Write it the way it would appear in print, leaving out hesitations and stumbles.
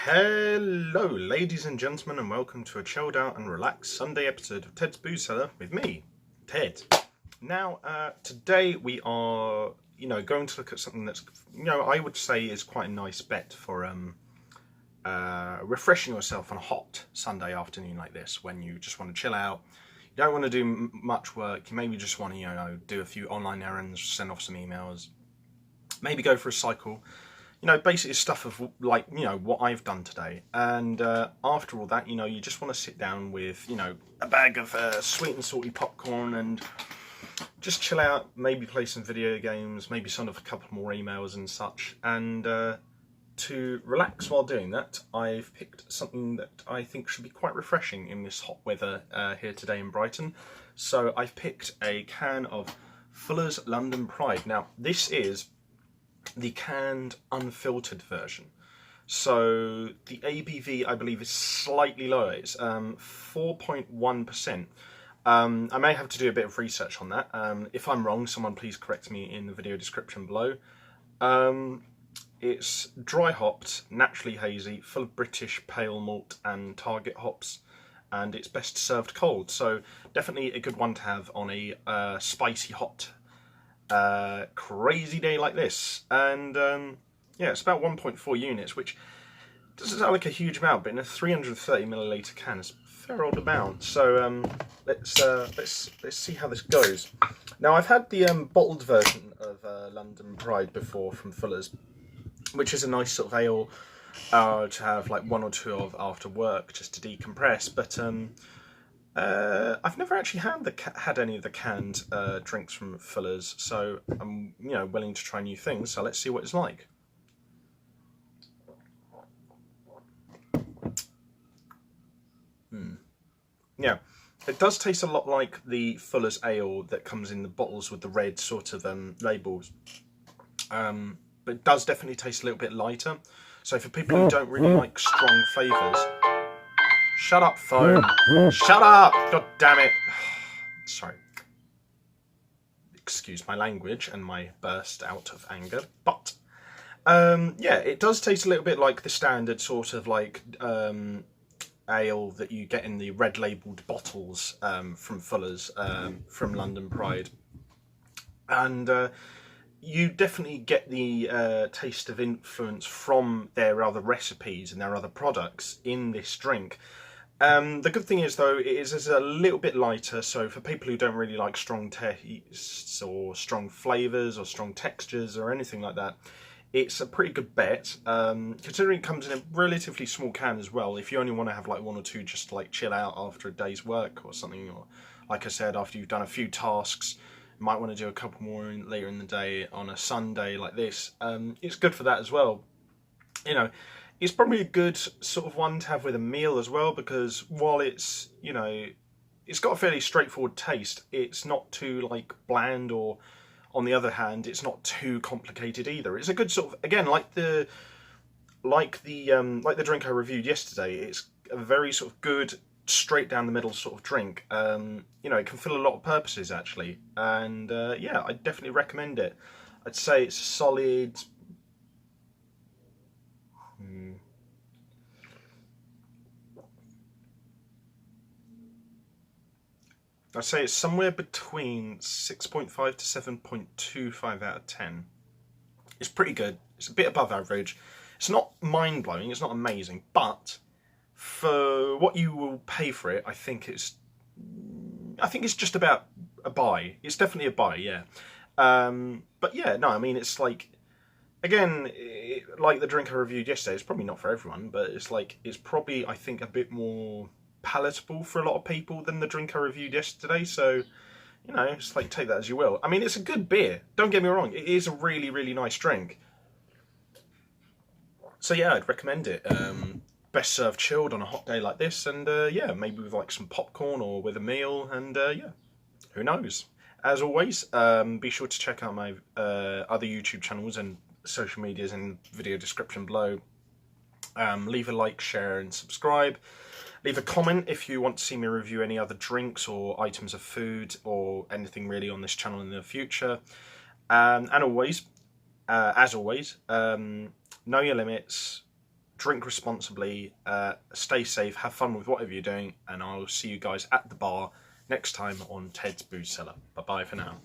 Hello, ladies and gentlemen, and welcome to a chilled out and relaxed Sunday episode of Ted's Booze Cellar with me, Ted. Now, today we are, going to look at something that's, I would say is quite a nice bet for refreshing yourself on a hot Sunday afternoon like this, when you just want to chill out. You don't want to do much work. You maybe just want to, do a few online errands, send off some emails, maybe go for a cycle. Basically stuff of like, what I've done today. And after all that, you just want to sit down with, a bag of sweet and salty popcorn and just chill out, maybe play some video games, maybe send off a couple more emails and such. And to relax while doing that, I've picked something that I think should be quite refreshing in this hot weather here today in Brighton. So I've picked a can of Fuller's London Pride. Now, this is the canned unfiltered version, so the ABV I believe is slightly lower. It's 4.1%. I may have to do a bit of research on that. If I'm wrong, someone please correct me in the video description below. It's dry hopped, naturally hazy, full of British pale malt and target hops, and it's best served cold, so definitely a good one to have on a spicy hot crazy day like this. And yeah, it's about 1.4 units, which doesn't sound like a huge amount, but in a 330ml can is a fair old amount. So let's see how this goes. Now, I've had the bottled version of London Pride before from Fuller's, which is a nice sort of ale to have like one or two of after work just to decompress. But I've never actually had any of the canned drinks from Fuller's, so I'm willing to try new things. So let's see what it's like. Yeah, it does taste a lot like the Fuller's ale that comes in the bottles with the red sort of labels, but it does definitely taste a little bit lighter. So for people who don't really like strong flavours. Shut up, phone. Shut up! God damn it. Sorry. Excuse my language and my burst out of anger. But, yeah, it does taste a little bit like the standard sort of like ale that you get in the red labelled bottles from Fuller's, from London Pride. And you definitely get the taste of influence from their other recipes and their other products in this drink. The good thing is, though, it is a little bit lighter, so for people who don't really like strong tastes or strong flavours or strong textures or anything like that, it's a pretty good bet. Considering it comes in a relatively small can as well, if you only want to have like one or two just to like chill out after a day's work or something, or like I said, after you've done a few tasks, you might want to do a couple more later in the day on a Sunday like this. It's good for that as well. It's probably a good sort of one to have with a meal as well, because while it's, it's got a fairly straightforward taste, it's not too like bland, or on the other hand, it's not too complicated either. It's a good sort of, again, like the drink I reviewed yesterday. It's a very sort of good, straight down the middle sort of drink. It can fill a lot of purposes actually, and yeah, I definitely recommend it. I'd say it's a solid. I'd say it's somewhere between 6.5 to 7.25 out of 10. It's pretty good. It's a bit above average. It's not mind-blowing, it's not amazing, but for what you will pay for it, I think it's just about a buy. It's definitely a buy, yeah. But yeah, no, I mean, it's like, again, like the drink I reviewed yesterday, it's probably not for everyone, but it's probably, I think, a bit more palatable for a lot of people than the drink I reviewed yesterday. So, it's like, take that as you will. I mean, it's a good beer, don't get me wrong. It is a really, really nice drink. So yeah, I'd recommend it. Best served chilled on a hot day like this, and yeah, maybe with like some popcorn or with a meal, and yeah, who knows. As always, be sure to check out my other YouTube channels and social medias in the video description below. Leave a like, share and subscribe. Leave a comment if you want to see me review any other drinks or items of food or anything really on this channel in the future. And always, as always, know your limits, drink responsibly, stay safe, have fun with whatever you're doing, and I'll see you guys at the bar next time on Ted's Booze Cellar. Bye bye for now.